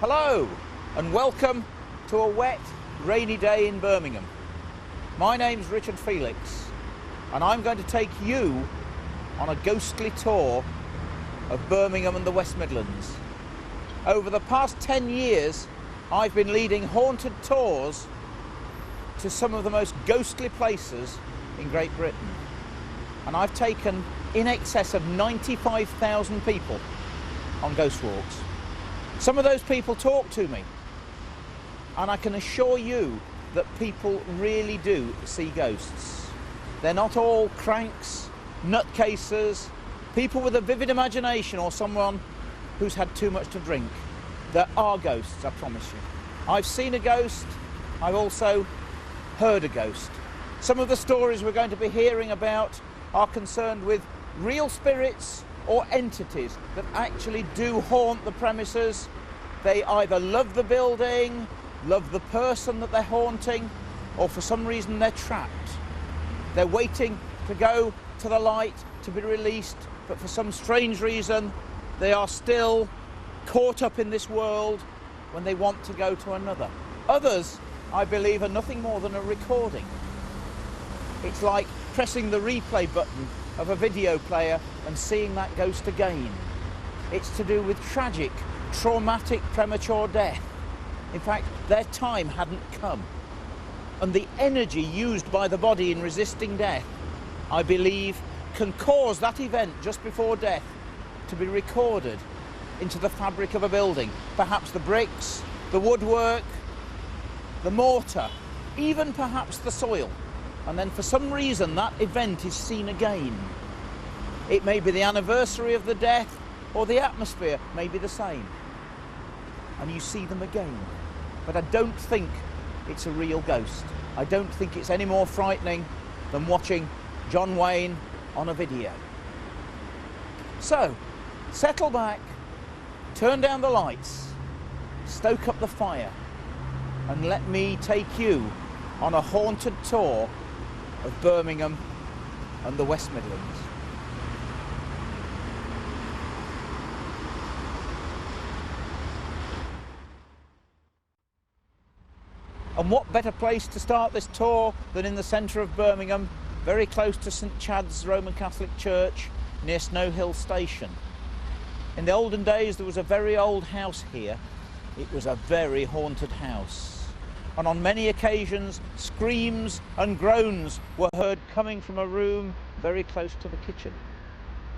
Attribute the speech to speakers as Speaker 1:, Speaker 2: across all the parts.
Speaker 1: Hello and welcome to a wet, rainy day in Birmingham. My name's Richard Felix and I'm going to take you on a ghostly tour of Birmingham and the West Midlands. Over the past 10 years I've been leading haunted tours to some of the most ghostly places in Great Britain, and I've taken in excess of 95,000 people on ghost walks. Some of those people talk to me, and I can assure you that people really do see ghosts. They're not all cranks, nutcases, people with a vivid imagination, or someone who's had too much to drink. There are ghosts, I promise you. I've seen a ghost, I've also heard a ghost. Some of the stories we're going to be hearing about are concerned with real spirits or entities that actually do haunt the premises. They either love the building, love the person that they're haunting, or for some reason they're trapped. They're waiting to go to the light to be released, but for some strange reason they are still caught up in this world when they want to go to another. Others, I believe, are nothing more than a recording. It's like pressing the replay button of a video player and seeing that ghost again. It's to do with tragic, traumatic, premature death. In fact, their time hadn't come. And the energy used by the body in resisting death, I believe, can cause that event just before death to be recorded into the fabric of a building. Perhaps the bricks, the woodwork, the mortar, even perhaps the soil. And then for some reason that event is seen again. It may be the anniversary of the death, or the atmosphere may be the same. And you see them again. But I don't think it's a real ghost. I don't think it's any more frightening than watching John Wayne on a video. So, settle back, turn down the lights, stoke up the fire, and let me take you on a haunted tour of Birmingham and the West Midlands. And what better place to start this tour than in the centre of Birmingham, very close to St Chad's Roman Catholic Church, near Snow Hill Station. In the olden days there was a very old house here. It was a very haunted house. And on many occasions screams and groans were heard coming from a room very close to the kitchen.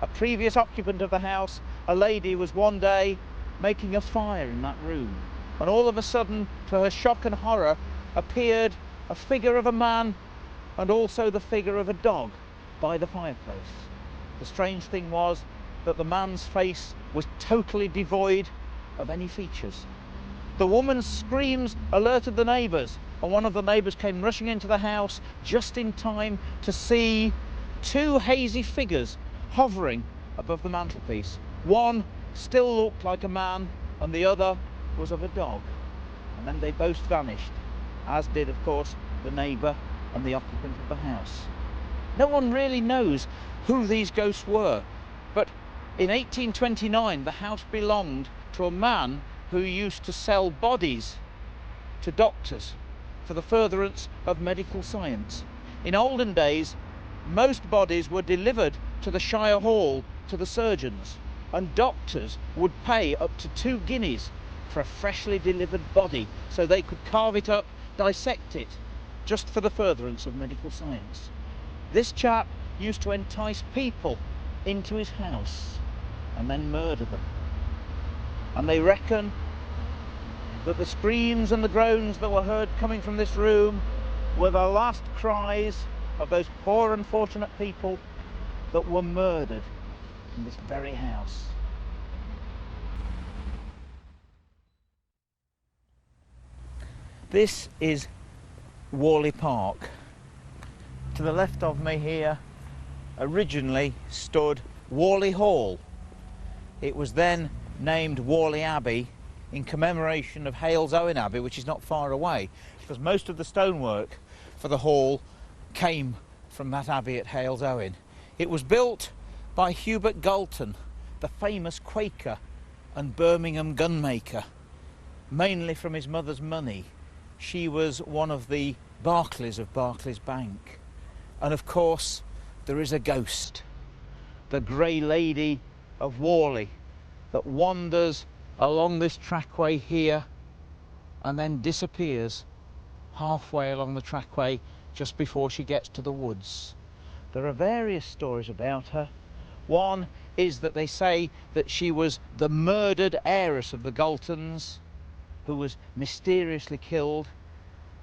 Speaker 1: A previous occupant of the house, a lady, was one day making a fire in that room, and all of a sudden, to her shock and horror, appeared a figure of a man and also the figure of a dog by the fireplace. The strange thing was that the man's face was totally devoid of any features. The woman's screams alerted the neighbours, and one of the neighbours came rushing into the house just in time to see two hazy figures hovering above the mantelpiece. One still looked like a man and the other was of a dog. And then they both vanished, as did, of course, the neighbour and the occupant of the house. No one really knows who these ghosts were, but in 1829 the house belonged to a man who used to sell bodies to doctors for the furtherance of medical science. In olden days, most bodies were delivered to the Shire Hall to the surgeons, and doctors would pay up to 2 guineas for a freshly delivered body so they could carve it up, dissect it, just for the furtherance of medical science. This chap used to entice people into his house and then murder them. And they reckon that the screams and the groans that were heard coming from this room were the last cries of those poor unfortunate people that were murdered in this very house. This is Walle Park. To the left of me here originally stood Walle Hall. It was then named Walle Abbey in commemoration of Hales Owen Abbey, which is not far away, because most of the stonework for the hall came from that abbey at Hales Owen. It was built by Hubert Galton, the famous Quaker and Birmingham gunmaker. mainly from his mother's money. She was one of the Barclays of Barclays Bank. And of course, there is a ghost, the Grey Lady of Walle, that wanders along this trackway here and then disappears halfway along the trackway just before she gets to the woods. There are various stories about her. One is that they say that she was the murdered heiress of the Galtons, who was mysteriously killed,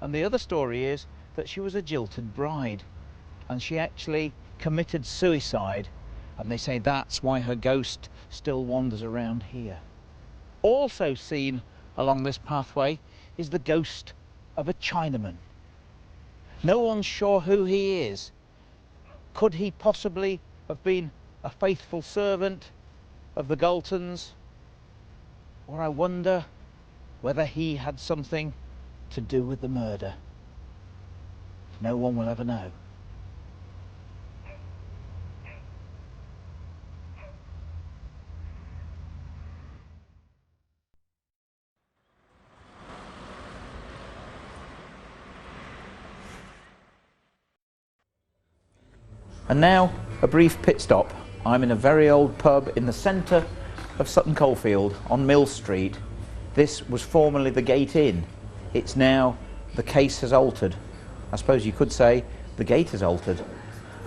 Speaker 1: and the other story is that she was a jilted bride and she actually committed suicide, and they say that's why her ghost still wanders around here. Also seen along this pathway is the ghost of a Chinaman. No one's sure who he is. Could he possibly have been a faithful servant of the Galtons? Or I wonder whether he had something to do with the murder. No one will ever know. And now a brief pit stop. I'm in a very old pub in the centre of Sutton Coalfield on Mill Street. This was formerly the Gate Inn. It's now the case has altered. I suppose you could say the gate has altered.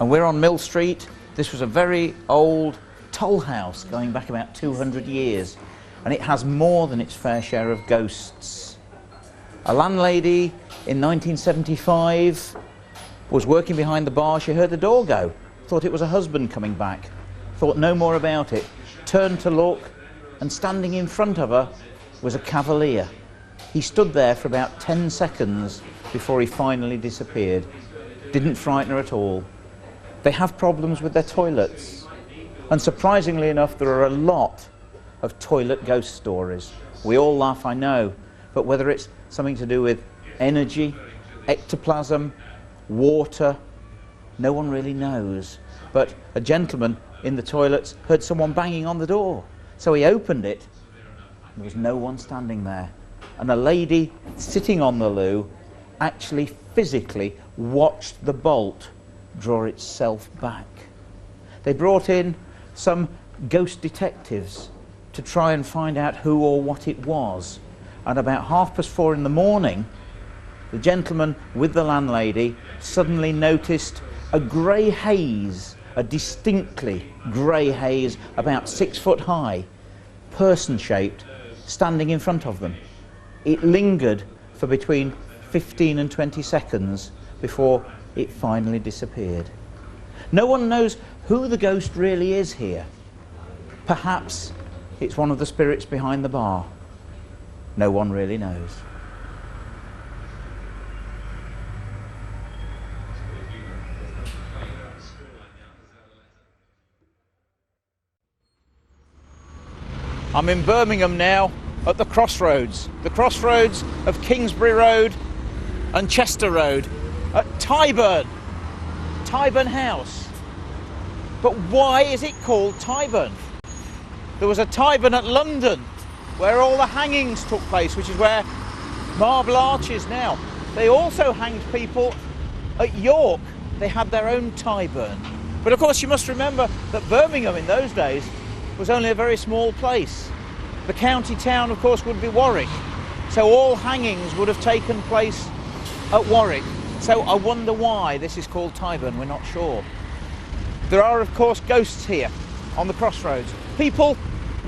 Speaker 1: And we're on Mill Street. This was a very old toll house going back about 200 years, and it has more than its fair share of ghosts. A landlady in 1975 was working behind the bar. She heard the door go, thought it was a husband coming back, thought no more about it, turned to look, and standing in front of her was a cavalier. He stood there for about 10 seconds before he finally disappeared. Didn't frighten her at all. They have problems with their toilets, and surprisingly enough there are a lot of toilet ghost stories. We all laugh, I know, but whether it's something to do with energy, ectoplasm, water, no one really knows. But a gentleman in the toilets heard someone banging on the door, so he opened it. There was no one standing there, and a lady sitting on the loo actually physically watched the bolt draw itself back. They brought in some ghost detectives to try and find out who or what it was, and about 4:30 in the morning the gentleman with the landlady suddenly noticed a grey haze, a distinctly grey haze about 6 foot high, person-shaped, standing in front of them. It lingered for between 15 and 20 seconds before it finally disappeared. No one knows who the ghost really is here. Perhaps it's one of the spirits behind the bar. No one really knows. I'm in Birmingham now at the crossroads of Kingsbury Road and Chester Road at Tyburn House. But why is it called Tyburn? There was a Tyburn at London where all the hangings took place, which is where Marble Arch is now. They also hanged people at York. They had their own Tyburn. But of course you must remember that Birmingham in those days was only a very small place. The county town, of course, would be Warwick. So all hangings would have taken place at Warwick. So I wonder why this is called Tyburn. We're not sure. There are, of course, ghosts here on the crossroads. People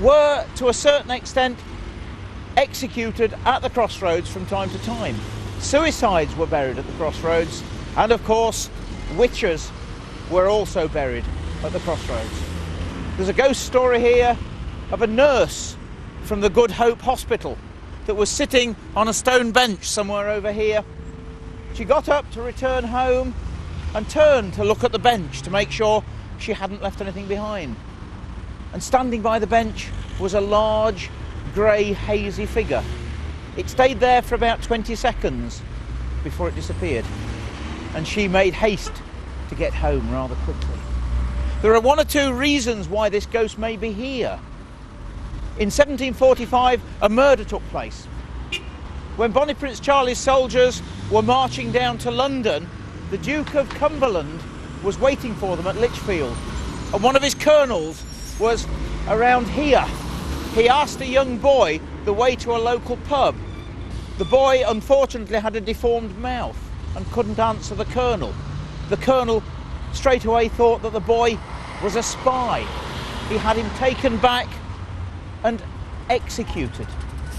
Speaker 1: were, to a certain extent, executed at the crossroads from time to time. Suicides were buried at the crossroads, and of course, witches were also buried at the crossroads. There's a ghost story here of a nurse from the Good Hope Hospital that was sitting on a stone bench somewhere over here. She got up to return home and turned to look at the bench to make sure she hadn't left anything behind. And standing by the bench was a large, grey, hazy figure. It stayed there for about 20 seconds before it disappeared, and she made haste to get home rather quickly. There are one or two reasons why this ghost may be here. In 1745, a murder took place. when Bonnie Prince Charlie's soldiers were marching down to London, the Duke of Cumberland was waiting for them at Lichfield. And one of his colonels was around here. He asked a young boy the way to a local pub. The boy unfortunately had a deformed mouth and couldn't answer the colonel. The colonel straight away thought that the boy was a spy. He had him taken back and executed.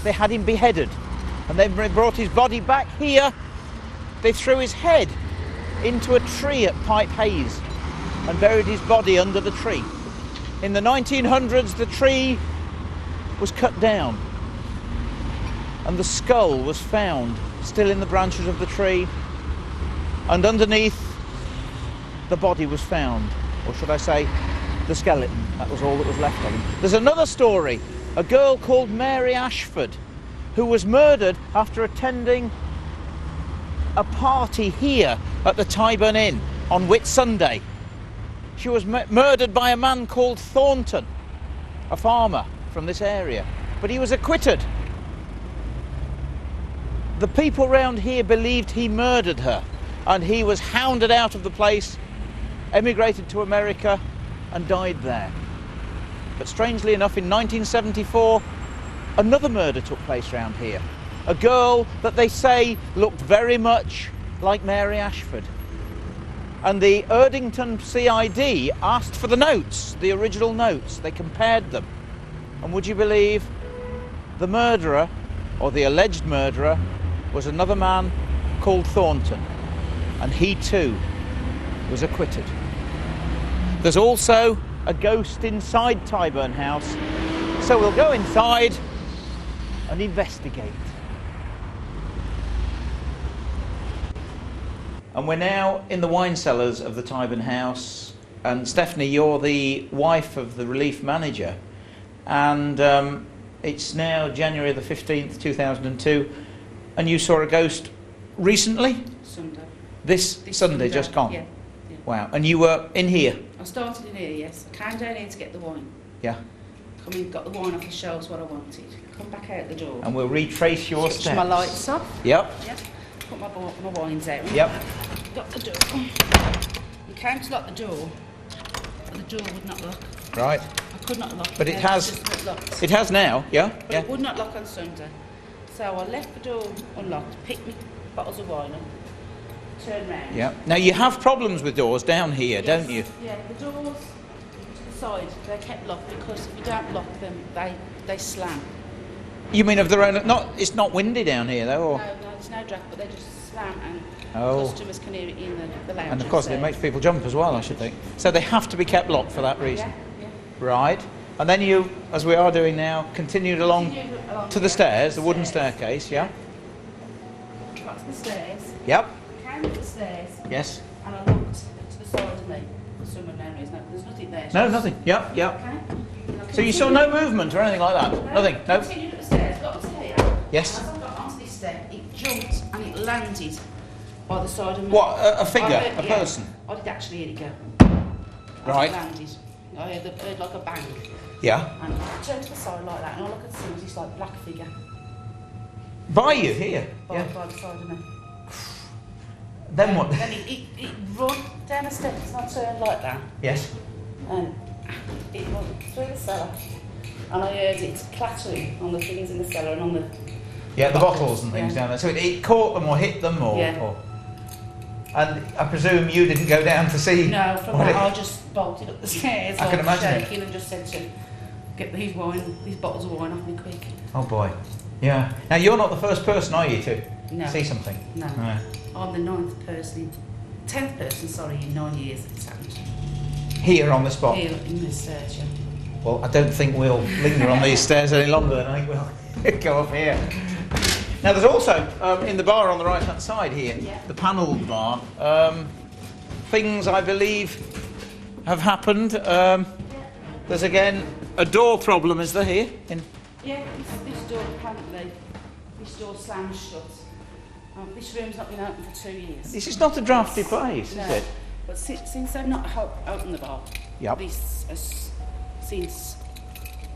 Speaker 1: They had him beheaded, and then they brought his body back here. They threw his head into a tree at Pipe Hayes and buried his body under the tree. In the 1900s, the tree was cut down and the skull was found still in the branches of the tree, and underneath the body was found, or should I say the skeleton. That was all that was left of him. There's another story, a girl called Mary Ashford, who was murdered after attending a party here at the Tyburn Inn on Whit Sunday. She was murdered by a man called Thornton, a farmer from this area, but he was acquitted. The people round here believed he murdered her, and he was hounded out of the place, emigrated to America and died there. But strangely enough, in 1974, another murder took place round here. A girl that they say looked very much like Mary Ashford. And the Erdington CID asked for the notes, the original notes. They compared them. And would you believe the murderer, or the alleged murderer, was another man called Thornton. And he too was acquitted. There's also a ghost inside Tyburn House. So we'll go inside and investigate. And we're now in the wine cellars of the Tyburn House. And Stephanie, you're the wife of the relief manager. And it's now January the 15th, 2002. And you saw a ghost recently?
Speaker 2: Sunday.
Speaker 1: This Sunday, just gone?
Speaker 2: Yeah.
Speaker 1: Wow. And you were in here?
Speaker 2: I started in here, yes. I came down here to get the wine.
Speaker 1: Yeah.
Speaker 2: Come in, got the wine off the shelves, what I wanted. Come back out the door.
Speaker 1: And we'll retrace your
Speaker 2: Switch
Speaker 1: steps.
Speaker 2: my lights off.
Speaker 1: Yep.
Speaker 2: Yep. Put my wines out.
Speaker 1: Yep.
Speaker 2: Got the door. You came to lock the door, but the door would not lock.
Speaker 1: Right.
Speaker 2: I could not lock it.
Speaker 1: But it
Speaker 2: It
Speaker 1: has.
Speaker 2: just not locked.
Speaker 1: It has now, yeah?
Speaker 2: But it would not lock on Sunday. So I left the door unlocked, picked me bottles of wine up, turned round.
Speaker 1: Yeah. Now you have problems with doors down here,
Speaker 2: Yes.
Speaker 1: don't you?
Speaker 2: Yeah, the doors to the side, they're kept locked because if you don't lock them, they slam.
Speaker 1: You mean of their own? It's not windy down here though, or?
Speaker 2: No, there's no draft, but they just slam and
Speaker 1: Oh.
Speaker 2: customers can hear it in the lounge.
Speaker 1: And of course it
Speaker 2: upstairs.
Speaker 1: makes people jump as well, I should think. So they have to be kept locked for that reason.
Speaker 2: Yeah.
Speaker 1: Right. And then you, as we are doing now, continued along to the
Speaker 2: here.
Speaker 1: stairs, the wooden staircase, yeah?
Speaker 2: Got to the stairs,
Speaker 1: Yep.
Speaker 2: came up the stairs,
Speaker 1: Yes.
Speaker 2: and I looked to the side of me. Someone down there's nothing there.
Speaker 1: No, nothing. Yep, yep.
Speaker 2: Okay. And I
Speaker 1: So you saw no movement or anything like that?
Speaker 2: No,
Speaker 1: Nothing? No?
Speaker 2: Continued up the stairs, got to here.
Speaker 1: Yes.
Speaker 2: As I got onto this step, it jumped and it landed by the side of me.
Speaker 1: What, a figure,
Speaker 2: I heard-
Speaker 1: a
Speaker 2: yeah,
Speaker 1: person?
Speaker 2: I did actually hear it go. As
Speaker 1: Right.
Speaker 2: It landed. I heard like a bang.
Speaker 1: Yeah.
Speaker 2: And I turned to the side like that, and all I could see was this like black figure
Speaker 1: By you, here?
Speaker 2: by the side of me.
Speaker 1: Then what?
Speaker 2: Then it run down the steps and I turned like that,
Speaker 1: Yes.
Speaker 2: and it went through the cellar. And I heard it clattering on the things in the cellar and on the...
Speaker 1: Yeah, the bottles and things
Speaker 2: Yeah.
Speaker 1: down there. So it caught them or hit them or...
Speaker 2: Yeah.
Speaker 1: And I presume you didn't go down to see...
Speaker 2: No, from
Speaker 1: what
Speaker 2: that
Speaker 1: it-
Speaker 2: I just bolted up the stairs,
Speaker 1: I can imagine.
Speaker 2: shaking, and just said to get these bottles of wine off me quick.
Speaker 1: Oh boy. Yeah. Now you're not the first person, are you, to
Speaker 2: No.
Speaker 1: see something?
Speaker 2: No.
Speaker 1: Right.
Speaker 2: I'm the 10th person, in 9 years it's happened.
Speaker 1: Here on the spot?
Speaker 2: Here in this search.
Speaker 1: Well, I don't think we'll linger on these stairs any longer than I think we'll go up here. Now there's also, in the bar on the right hand side here,
Speaker 2: Yeah.
Speaker 1: the panelled bar, things I believe have happened. There's again a door problem, is there here?
Speaker 2: Yeah, this door apparently, this door slams shut. This room's not been open for 2 years.
Speaker 1: This is not a drafty place,
Speaker 2: No.
Speaker 1: is it?
Speaker 2: But since they've not opened the bar,
Speaker 1: Yep.
Speaker 2: this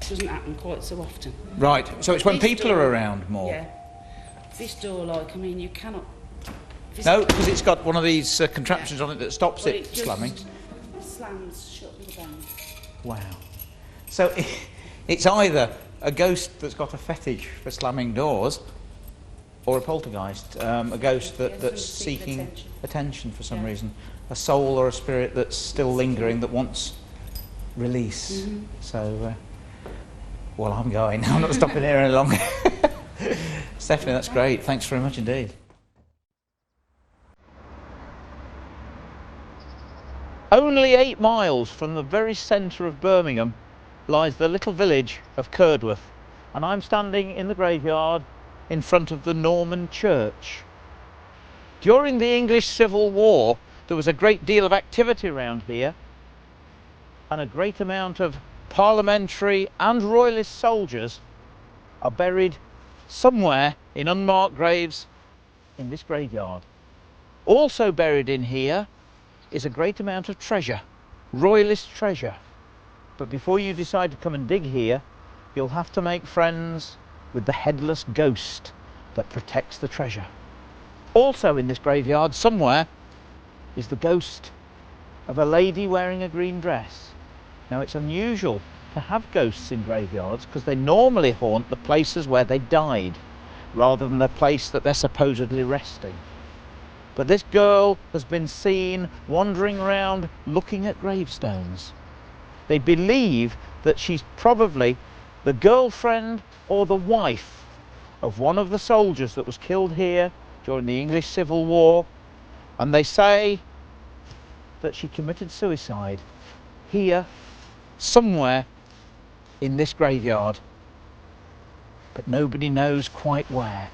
Speaker 2: doesn't happen quite so often.
Speaker 1: Right, so it's when
Speaker 2: This
Speaker 1: people
Speaker 2: door-
Speaker 1: are around more.
Speaker 2: Yeah. This door, like, I mean, you cannot...
Speaker 1: No, because it's got one of these contraptions on it that stops it
Speaker 2: just
Speaker 1: slamming.
Speaker 2: slams shut with a bang.
Speaker 1: Wow. So it's either a ghost that's got a fetish for slamming doors, or a poltergeist, a ghost that's seeking attention for some reason. A soul or a spirit that's still lingering that wants release. So, well, I'm going. I'm not stopping here any longer. Stephanie, that's great. Thanks very much indeed. Only 8 miles from the very centre of Birmingham lies the little village of Kurdworth, and I'm standing in the graveyard in front of the Norman church. During the English Civil War there was a great deal of activity around here, and a great amount of parliamentary and royalist soldiers are buried somewhere in unmarked graves in this graveyard. Also buried in here is a great amount of treasure, royalist treasure. But before you decide to come and dig here, you'll have to make friends with the headless ghost that protects the treasure. Also in this graveyard somewhere is the ghost of a lady wearing a green dress. Now, it's unusual to have ghosts in graveyards because they normally haunt the places where they died rather than the place that they're supposedly resting. But this girl has been seen wandering around looking at gravestones. They believe that she's probably the girlfriend or the wife of one of the soldiers that was killed here during the English Civil War, and they say that she committed suicide here somewhere in this graveyard, but nobody knows quite where.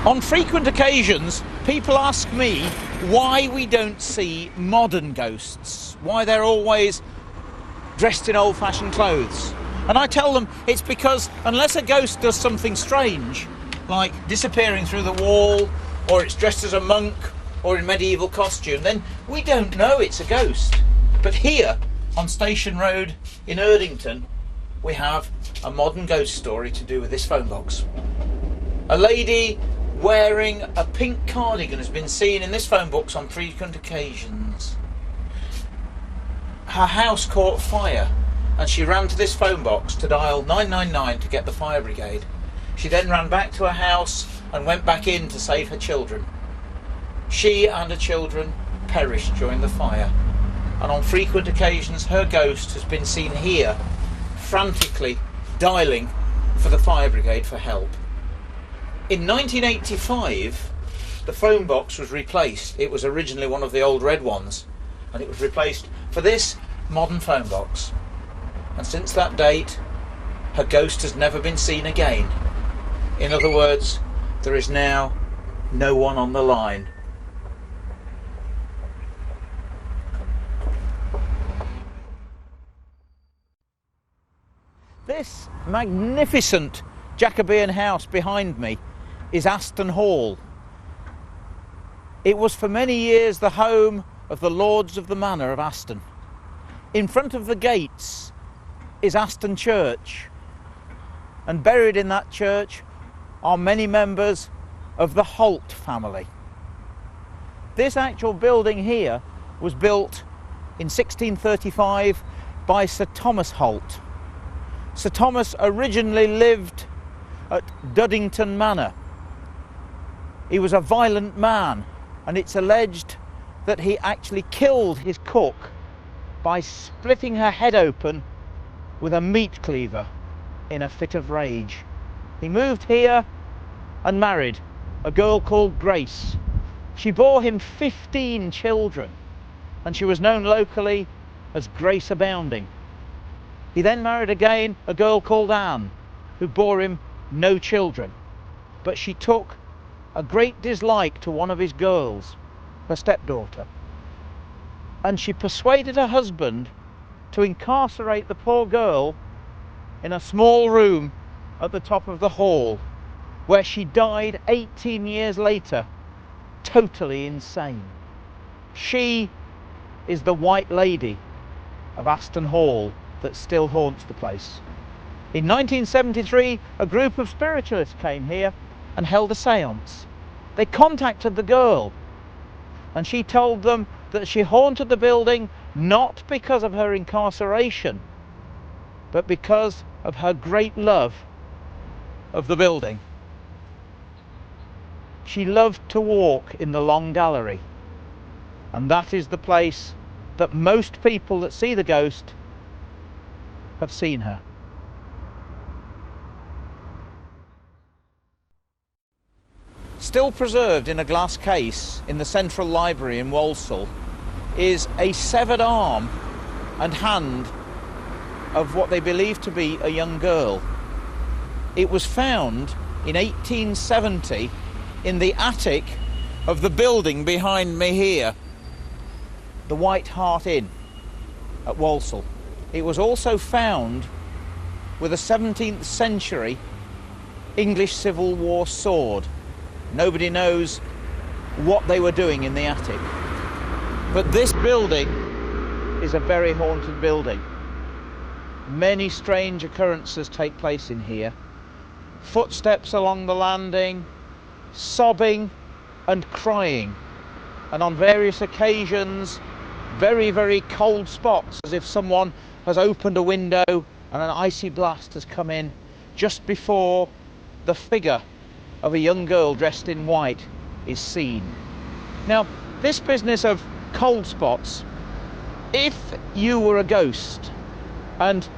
Speaker 1: On frequent occasions, people ask me why we don't see modern ghosts, why they're always dressed in old-fashioned clothes. And I tell them it's because unless a ghost does something strange, like disappearing through the wall, or it's dressed as a monk, or in medieval costume, then we don't know it's a ghost. But here, on Station Road in Erdington, we have a modern ghost story to do with this phone box. A lady wearing a pink cardigan has been seen in this phone box on frequent occasions. Her house caught fire and she ran to this phone box to dial 999 to get the fire brigade. She then ran back to her house and went back in to save her children. She and her children perished during the fire, and on frequent occasions her ghost has been seen here frantically dialing for the fire brigade for help. In 1985, the phone box was replaced. It was originally one of the old red ones, and it was replaced for this modern phone box. And since that date, her ghost has never been seen again. In other words, there is now no one on the line. This magnificent Jacobean house behind me is Aston Hall. It was for many years the home of the Lords of the Manor of Aston. In front of the gates is Aston Church, and buried in that church are many members of the Hart family. This actual building here was built in 1635 by Sir Thomas Hart. Sir Thomas originally lived at Duddington Manor. He was a violent man, and it's alleged that he actually killed his cook by splitting her head open with a meat cleaver in a fit of rage. He moved here and married a girl called Grace. She bore him 15 children, and she was known locally as Grace Abounding. He then married again a girl called Anne, who bore him no children, but she took a great dislike to one of his girls, her stepdaughter, and she persuaded her husband to incarcerate the poor girl in a small room at the top of the hall. where she died 18 years later, totally insane. She is the White Lady of Aston Hall that still haunts the place. In 1973, a group of spiritualists came here and held a séance. They contacted the girl, and she told them that she haunted the building not because of her incarceration, but because of her great love of the building. She loved to walk in the long gallery, and that is the place that most people that see the ghost have seen her. Still preserved in a glass case in the Central Library in Walsall is a severed arm and hand of what they believe to be a young girl. It was found in 1870 in the attic of the building behind me here, the White Hart Inn at Walsall. It was also found with a 17th century English Civil War sword. Nobody knows what they were doing in the attic. But this building is a very haunted building. Many strange occurrences take place in here. Footsteps along the landing, sobbing and crying, and on various occasions very, very cold spots, as if someone has opened a window and an icy blast has come in just before the figure of a young girl dressed in white is seen. Now, this business of cold spots, if you were a ghost and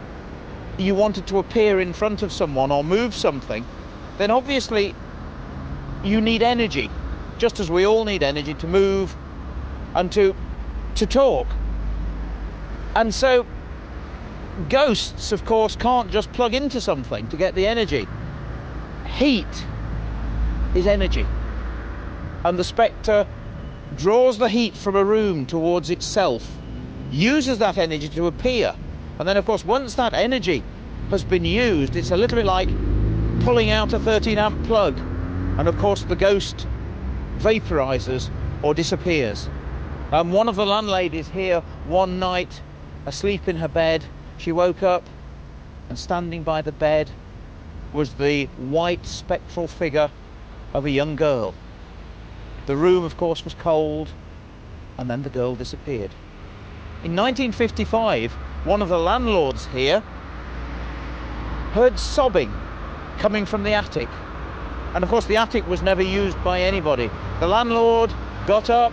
Speaker 1: you wanted to appear in front of someone or move something, then obviously you need energy, just as we all need energy to move and to talk. And so ghosts, of course, can't just plug into something to get the energy. Heat is energy, and the spectre draws the heat from a room towards itself, uses that energy to appear, and then of course once that energy has been used, it's a little bit like pulling out a 13 amp plug, and of course the ghost vaporizes or disappears. One of the landladies here one night, asleep in her bed, she woke up, and standing by the bed was the white spectral figure of a young girl. The room, of course, was cold, and then the girl disappeared. In 1955, one of the landlords here heard sobbing coming from the attic, and of course the attic was never used by anybody. The landlord got up,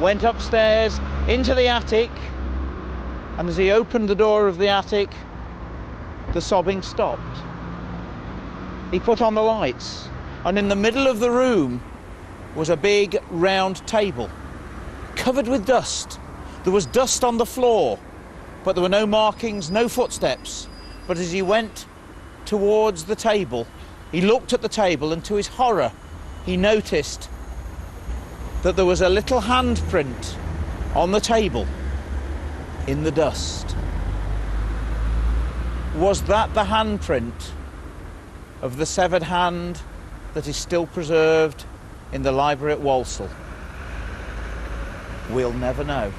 Speaker 1: went upstairs into the attic, and as he opened the door of the attic, the sobbing stopped. He put on the lights, and in the middle of the room was a big round table covered with dust. There was dust on the floor, but there were no markings, no footsteps. But as he went towards the table, he looked at the table, and to his horror he noticed that there was a little handprint on the table in the dust. Was that the handprint of the severed hand that is still preserved in the library at Walsall? We'll never know.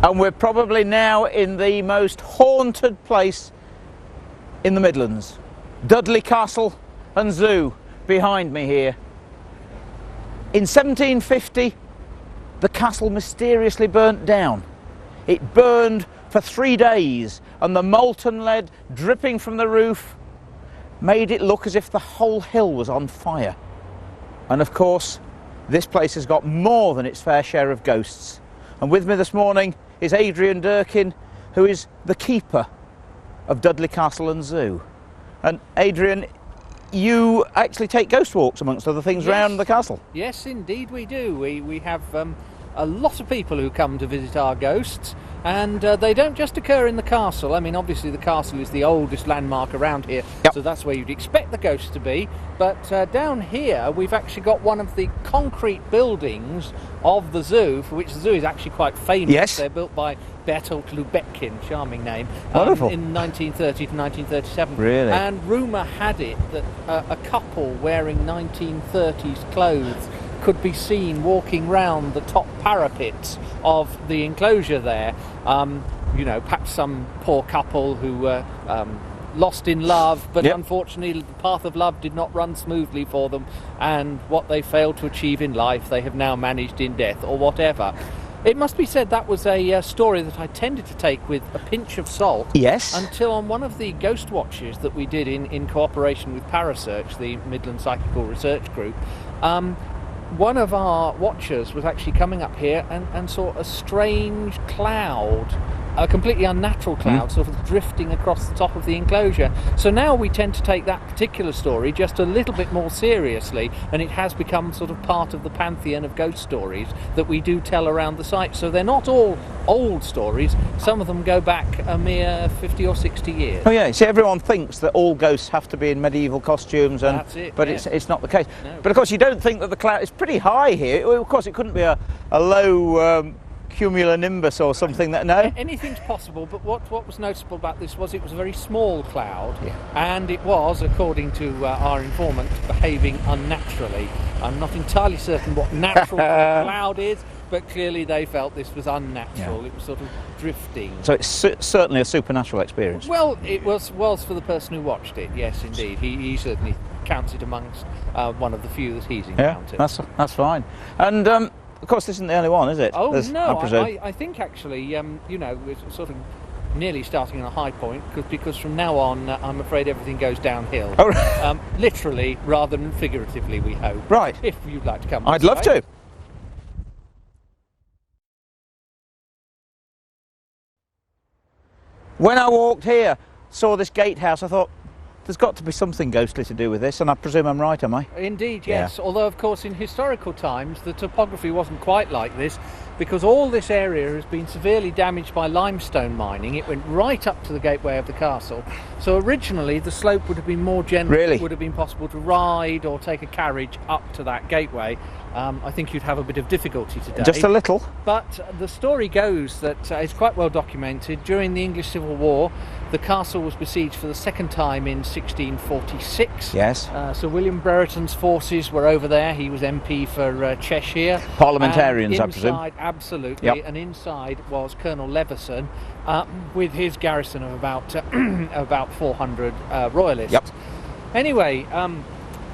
Speaker 1: And we're probably now in the most haunted place in the Midlands. Dudley Castle and Zoo behind me here. In 1750, the castle mysteriously burnt down. It burned for 3 days, and the molten lead dripping from the roof made it look as if the whole hill was on fire. And of course, this place has got more than its fair share of ghosts. And with me this morning is Adrian Durkin, who is the keeper of Dudley Castle and Zoo. And Adrian, you actually take ghost walks, amongst other things, round the castle.
Speaker 3: Yes, indeed we do. We have a lot of people who come to visit our ghosts. And they don't just occur in the castle. I mean, obviously the castle is the oldest landmark around here, so that's where you'd expect the ghosts to be. But down here, we've actually got one of the concrete buildings of the zoo, for which the zoo is actually quite famous.
Speaker 1: Yes.
Speaker 3: They're built by Bertolt Lubetkin, charming name,
Speaker 1: Wonderful.
Speaker 3: in 1930 to 1937.
Speaker 1: Really?
Speaker 3: And rumour had it that a couple wearing 1930s clothes could be seen walking round the top parapets of the enclosure there. You know, perhaps some poor couple who were lost in love, but unfortunately the path of love did not run smoothly for them, and what they failed to achieve in life they have now managed in death, or whatever. It must be said that was a story that I tended to take with a pinch of salt.
Speaker 1: Yes.
Speaker 3: Until on one of the ghost watches that we did in cooperation with Parasearch, the Midland Psychical Research Group, one of our watchers was actually coming up here and saw a strange cloud, a completely unnatural cloud, sort of drifting across the top of the enclosure. So now we tend to take that particular story just a little bit more seriously, and it has become sort of part of the pantheon of ghost stories that we do tell around the site. So they're not all old stories. Some of them go back a mere 50 or 60 years.
Speaker 1: Oh yeah, see, everyone thinks that all ghosts have to be in medieval costumes, and
Speaker 3: That's it,
Speaker 1: but it's not the case.
Speaker 3: No.
Speaker 1: But of course you don't think that the cloud is pretty high here. Well, of course it couldn't be a low cumulonimbus or something that, no?
Speaker 3: Anything's possible, but what was noticeable about this was it was a very small cloud, and it was, according to our informant, behaving unnaturally. I'm not entirely certain what natural cloud is, but clearly they felt this was unnatural.
Speaker 1: Yeah.
Speaker 3: It was sort of drifting.
Speaker 1: So it's certainly a supernatural experience.
Speaker 3: Well, it was for the person who watched it, yes indeed. He certainly counts it amongst one of the few that he's encountered.
Speaker 1: Yeah, that's fine. And of course, this isn't the only one, is it?
Speaker 3: Oh, no,
Speaker 1: I presume.
Speaker 3: I think actually, you know, we're sort of nearly starting on a high point, because from now on, I'm afraid everything goes downhill.
Speaker 1: Oh, right.
Speaker 3: Literally, rather than figuratively, we hope.
Speaker 1: Right.
Speaker 3: If you'd like to come.
Speaker 1: I'd love to. When I walked here, saw this gatehouse, I thought, there's got to be something ghostly to do with this, and I presume I'm right, am I?
Speaker 3: Indeed, yes. Although, of course, in historical times, the topography wasn't quite like this, because all this area has been severely damaged by limestone mining. It went right up to the gateway of the castle. So originally, the slope would have been more gentle.
Speaker 1: Really?
Speaker 3: It would have been possible to ride or take a carriage up to that gateway. I think you'd have a bit of difficulty today.
Speaker 1: Just a little.
Speaker 3: But the story goes that it's quite well documented. During the English Civil War, the castle was besieged for the second time in 1646.
Speaker 1: Yes.
Speaker 3: Sir William Brereton's forces were over there. He was MP for Cheshire.
Speaker 1: Parliamentarians,
Speaker 3: and
Speaker 1: I presume.
Speaker 3: inside, absolutely.
Speaker 1: Yep.
Speaker 3: And inside was Colonel Leveson with his garrison of about 400 royalists.
Speaker 1: Yep.
Speaker 3: Anyway,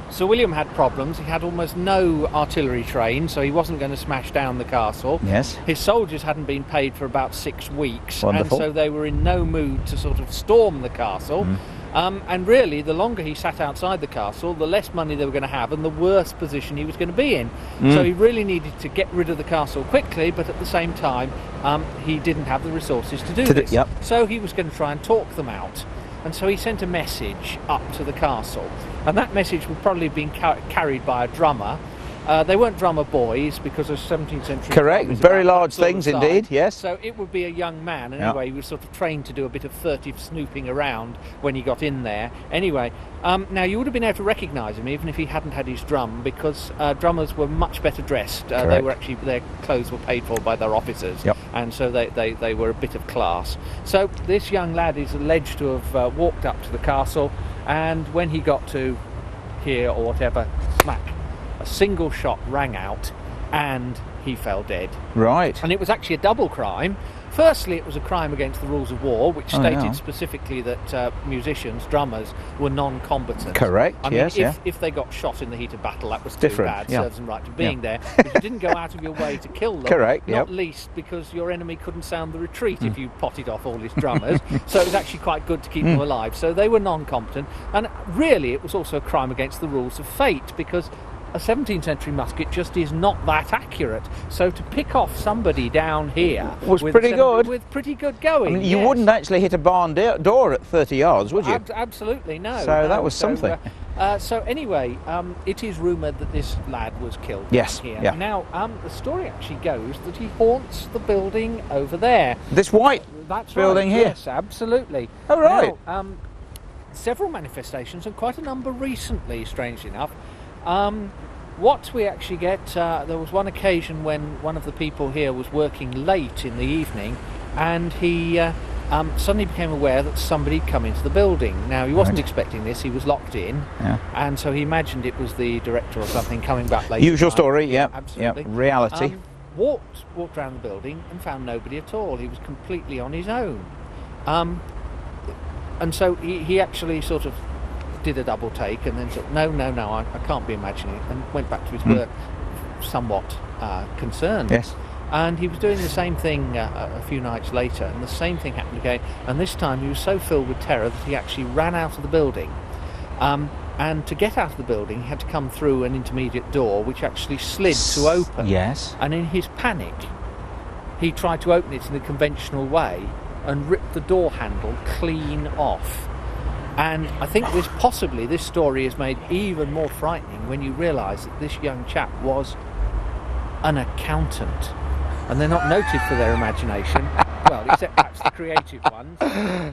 Speaker 3: Sir William had problems. He had almost no artillery train, so he wasn't going to smash down the castle.
Speaker 1: Yes.
Speaker 3: His soldiers hadn't been paid for about 6 weeks.
Speaker 1: Wonderful.
Speaker 3: And so they were in no mood to sort of storm the castle. And really, the longer he sat outside the castle, the less money they were going to have and the worse position he was going to be in. So he really needed to get rid of the castle quickly, but at the same time, he didn't have the resources to do this.
Speaker 1: Yep.
Speaker 3: So he was going to try and talk them out. And so he sent a message up to the castle. And that message would probably have been carried by a drummer. They weren't drummer boys because of 17th century.
Speaker 1: Correct, very large things
Speaker 3: size.
Speaker 1: indeed, yes.
Speaker 3: So it would be a young man, and anyway, he was sort of trained to do a bit of furtive snooping around when he got in there. Anyway, now you would have been able to recognise him even if he hadn't had his drum, because drummers were much better dressed. They were actually, their clothes were paid for by their officers, and so they were a bit of class. So this young lad is alleged to have walked up to the castle, and when he got to here or whatever, smack, a single shot rang out and he fell dead.
Speaker 1: Right.
Speaker 3: And it was actually a double crime. Firstly, it was a crime against the rules of war, which stated specifically that musicians, drummers, were non-combatants.
Speaker 1: Correct,
Speaker 3: I mean,
Speaker 1: yes,
Speaker 3: if they got shot in the heat of battle, that was
Speaker 1: different,
Speaker 3: too bad. Serves them right to being there. But you didn't go out of your way to kill them.
Speaker 1: Correct,
Speaker 3: Not least because your enemy couldn't sound the retreat if you potted off all his drummers. So it was actually quite good to keep them alive. So they were non-combatant. And really, it was also a crime against the rules of fate, because a 17th century musket just is not that accurate. So to pick off somebody down here
Speaker 1: was pretty good.
Speaker 3: With pretty good going.
Speaker 1: I mean, you wouldn't actually hit a barn door at 30 yards, would you?
Speaker 3: Absolutely, no.
Speaker 1: So that was something.
Speaker 3: So anyway, it is rumoured that this lad was killed
Speaker 1: Yes,
Speaker 3: here.
Speaker 1: yeah.
Speaker 3: Now, the story actually goes that he haunts the building over there.
Speaker 1: This white
Speaker 3: That's
Speaker 1: building
Speaker 3: right,
Speaker 1: here?
Speaker 3: Yes, absolutely.
Speaker 1: Oh, right.
Speaker 3: Now, several manifestations and quite a number recently, strangely enough. What we actually get, there was one occasion when one of the people here was working late in the evening, and he suddenly became aware that somebody had come into the building. Now, he wasn't expecting this, he was locked in, and so he imagined it was the director or something coming back late.
Speaker 1: Usual story, yeah.
Speaker 3: Absolutely.
Speaker 1: Yeah, reality.
Speaker 3: Walked around the building and found nobody at all. He was completely on his own. And so he actually sort of did a double take and then said, no, I can't be imagining it, and went back to his work somewhat concerned.
Speaker 1: Yes.
Speaker 3: And he was doing the same thing a few nights later, and the same thing happened again. And this time he was so filled with terror that he actually ran out of the building. And to get out of the building, he had to come through an intermediate door, which actually slid to open.
Speaker 1: Yes.
Speaker 3: And in his panic, he tried to open it in the conventional way and ripped the door handle clean off. And I think this story is made even more frightening when you realise that this young chap was an accountant. And they're not noted for their imagination, well, except perhaps the creative ones.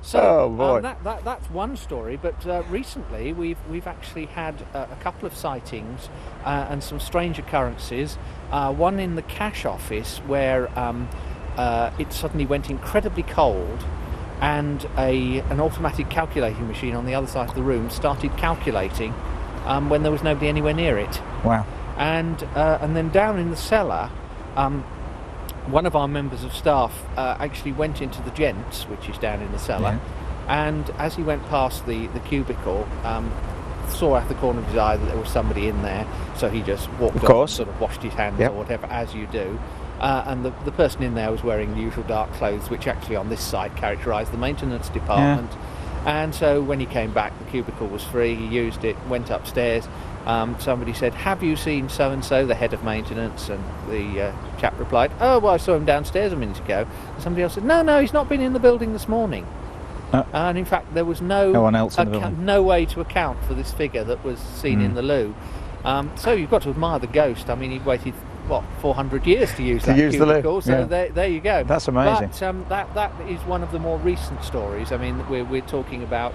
Speaker 3: So
Speaker 1: oh, boy.
Speaker 3: That's one story. But recently, we've actually had a couple of sightings and some strange occurrences. One in the cash office where it suddenly went incredibly cold, and an automatic calculating machine on the other side of the room started calculating when there was nobody anywhere near it.
Speaker 1: Wow.
Speaker 3: And then down in the cellar, one of our members of staff actually went into the gents, which is down in the cellar, and as he went past the cubicle, saw out the corner of his eye that there was somebody in there, so he just walked up and sort of washed his hands or whatever, as you do. And the person in there was wearing the usual dark clothes, which actually on this site characterised the maintenance department. And so when he came back, the cubicle was free, he used it, went upstairs. Somebody said, "Have you seen so-and-so, the head of maintenance?" And the chap replied, "Oh, well, I saw him downstairs a minute ago." And somebody else said, No, he's not been in the building this morning." And in fact, there was no
Speaker 1: one else in the building.
Speaker 3: No way to account for this figure that was seen in the loo. So you've got to admire the ghost. I mean, he waited 400 years to use that cubicle, so there you go.
Speaker 1: That's amazing.
Speaker 3: But that is one of the more recent stories. I mean, we're talking about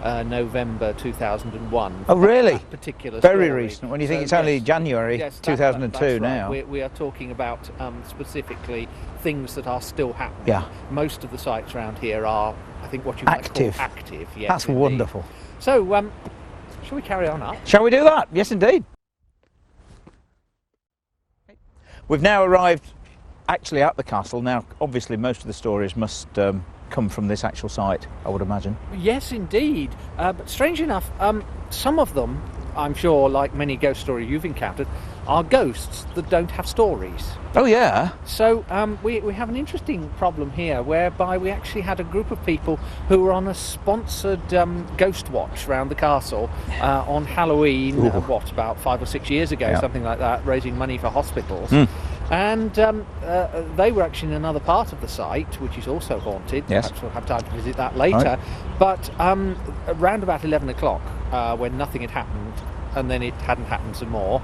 Speaker 3: November 2001.
Speaker 1: Oh, really?
Speaker 3: That particular
Speaker 1: very
Speaker 3: story.
Speaker 1: recent. When you think it's only January 2002
Speaker 3: that's
Speaker 1: now.
Speaker 3: right. We are talking about specifically things that are still happening.
Speaker 1: Yeah.
Speaker 3: Most of the sites around here are, I think, what you might call active. Yes,
Speaker 1: that's
Speaker 3: indeed.
Speaker 1: wonderful.
Speaker 3: So, shall we carry on up?
Speaker 1: Shall we do that? Yes, indeed. We've now arrived actually at the castle. Now, obviously, most of the stories must come from this actual site, I would imagine.
Speaker 3: Yes, indeed. But strange enough, some of them, I'm sure, like many ghost stories you've encountered, are ghosts that don't have stories.
Speaker 1: Oh, yeah?
Speaker 3: So we have an interesting problem here, whereby we actually had a group of people who were on a sponsored ghost watch around the castle on Halloween, about 5 or 6 years ago, something like that, raising money for hospitals. And they were actually in another part of the site, which is also haunted.
Speaker 1: Yes.
Speaker 3: Perhaps we'll have time to visit that later.
Speaker 1: Right.
Speaker 3: But around about 11 o'clock, when nothing had happened, and then it hadn't happened some more,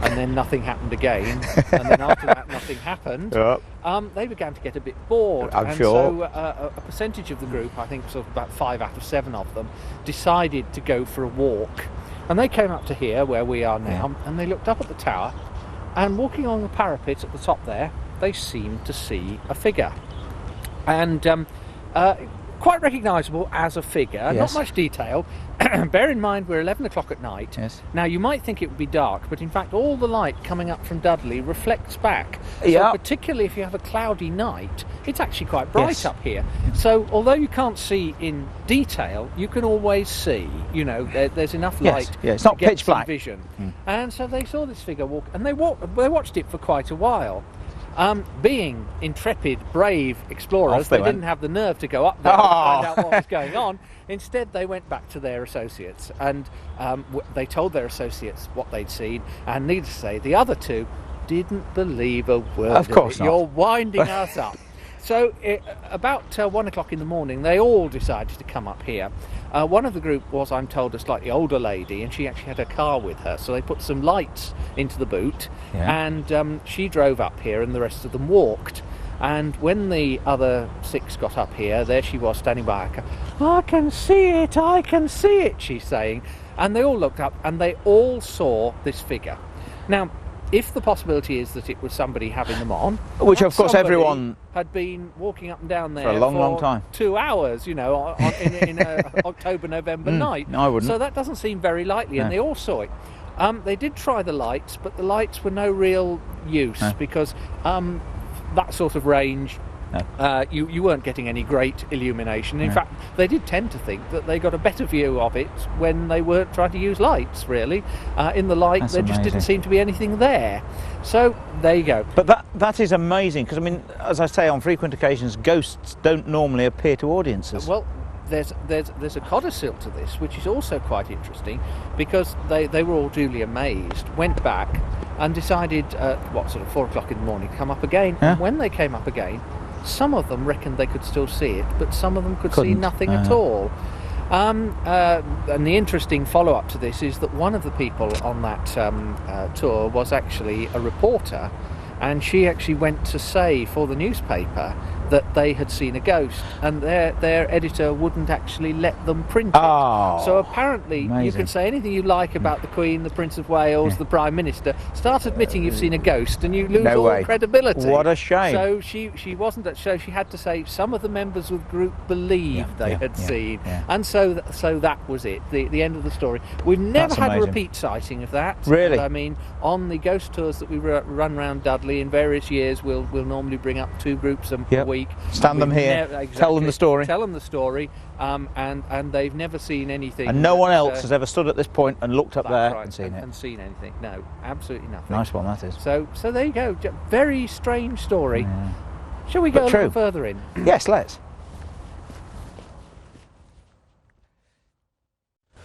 Speaker 3: and then nothing happened again, and then after that nothing happened, they began to get a bit bored.
Speaker 1: I'm sure.
Speaker 3: So a percentage of the group, I think sort of about 5 out of 7 of them, decided to go for a walk. And they came up to here, where we are now, and they looked up at the tower, and walking along the parapet at the top there, they seemed to see a figure. And quite recognisable as a figure, not much detail. Bear in mind we're 11 o'clock at night.
Speaker 1: Yes.
Speaker 3: Now you might think it would be dark, but in fact all the light coming up from Dudley reflects back. So particularly if you have a cloudy night, it's actually quite bright up here. So although you can't see in detail, you can always see, you know, there's enough light
Speaker 1: it's not
Speaker 3: to get
Speaker 1: pitch
Speaker 3: some
Speaker 1: black
Speaker 3: vision. And so they saw this figure walk, and they watched it for quite a while. Being intrepid, brave explorers, they didn't have the nerve to go up there and find out what was going on. Instead, they went back to their associates, and they told their associates what they'd seen, and needless to say, the other two didn't believe a word
Speaker 1: of course
Speaker 3: it. You're winding us up. So about 1 o'clock in the morning, they all decided to come up here. One of the group was, I'm told, a slightly older lady, and she actually had her car with her. So they put some lights into the boot, and she drove up here, and the rest of them walked. And when the other 6 got up here, there she was standing by her car. I can see it, she's saying. And they all looked up, and they all saw this figure. Now, if the possibility is that it was somebody having them on,
Speaker 1: which of course everyone
Speaker 3: had been walking up and down there
Speaker 1: for a long time,
Speaker 3: 2 hours, in October, November night.
Speaker 1: No, I wouldn't.
Speaker 3: So that doesn't seem very likely, and they all saw it. They did try the lights, but the lights were no real use because that sort of range, you weren't getting any great illumination. In fact, they did tend to think that they got a better view of it when they weren't trying to use lights, really. In the light, there just didn't seem to be anything there. So, there you go.
Speaker 1: But that is amazing, because, I mean, as I say, on frequent occasions, ghosts don't normally appear to audiences.
Speaker 3: Well, there's a codicil to this, which is also quite interesting, because they were all duly amazed, went back and decided, sort of 4 o'clock in the morning, to come up again. And when they came up again, some of them reckoned they could still see it, but some of them couldn't see nothing at all. And the interesting follow-up to this is that one of the people on that tour was actually a reporter, and she actually went to say for the newspaper that they had seen a ghost, and their editor wouldn't actually let them print it. So apparently you can say anything you like about the Queen, the Prince of Wales, the Prime Minister. Start admitting you've seen a ghost and you lose all credibility.
Speaker 1: What a shame.
Speaker 3: So she wasn't. So she had to say some of the members of the group believed they had seen, and so that was it. The end of the story. We've never had a repeat sighting of that.
Speaker 1: Really?
Speaker 3: I mean, on the ghost tours that we run around Dudley in various years, we'll normally bring up 2 groups a week.
Speaker 1: Stand them here, tell them the story.
Speaker 3: Tell them the story, and they've never seen anything.
Speaker 1: And no one else has ever stood at this point and looked up there and seen it.
Speaker 3: And seen anything. No, absolutely nothing.
Speaker 1: Nice one, that is.
Speaker 3: So there you go. Very strange story. Shall we go a little further in?
Speaker 1: Yes, let's.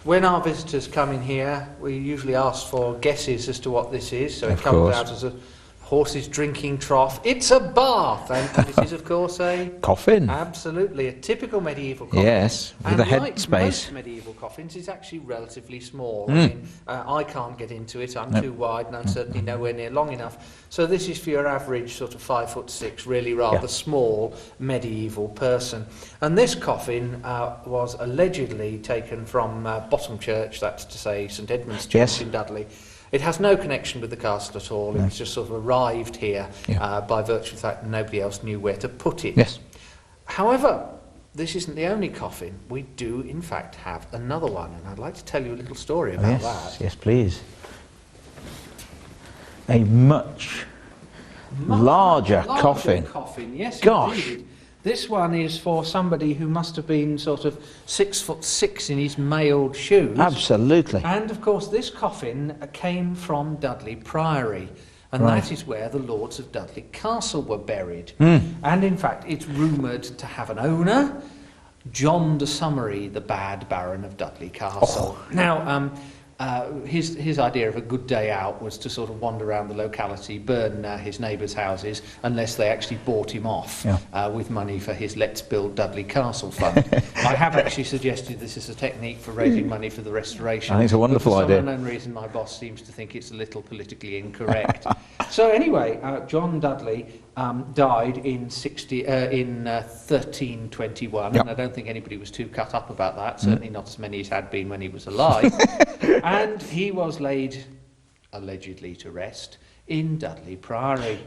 Speaker 3: When our visitors come in here, we usually ask for guesses as to what this is. So it comes out as a horse's drinking trough. It's a bath, and this is, of course, a
Speaker 1: coffin.
Speaker 3: Absolutely, a typical medieval coffin.
Speaker 1: Yes, with a head space.
Speaker 3: Most medieval coffins, it's actually relatively small. I mean, I can't get into it. I'm too wide, and I'm certainly nowhere near long enough. So this is for your average sort of 5'6", really rather small medieval person. And this coffin was allegedly taken from Bottom Church, that's to say St Edmund's Church in Dudley. It has no connection with the castle at all. It was just sort of arrived here by virtue of the fact that nobody else knew where to put it.
Speaker 1: Yes.
Speaker 3: However, this isn't the only coffin. We do, in fact, have another one, and I'd like to tell you a little story about that.
Speaker 1: Yes, please. A much larger coffin.
Speaker 3: Yes,
Speaker 1: gosh.
Speaker 3: Indeed. This one is for somebody who must have been sort of 6'6" in his mailed shoes.
Speaker 1: Absolutely.
Speaker 3: And of course this coffin came from Dudley Priory, and that is where the lords of Dudley Castle were buried. And in fact it's rumoured to have an owner, John de Summery, the bad Baron of Dudley Castle. Now his idea of a good day out was to sort of wander around the locality, burn his neighbours' houses, unless they actually bought him off with money for his Let's Build Dudley Castle fund. I have actually suggested this is a technique for raising money for the restoration.
Speaker 1: I think it's a wonderful idea.
Speaker 3: For some unknown reason, my boss seems to think it's a little politically incorrect. So anyway, John Dudley died in 1321, and I don't think anybody was too cut up about that, certainly not as many as had been when he was alive. And he was laid, allegedly, to rest in Dudley Priory.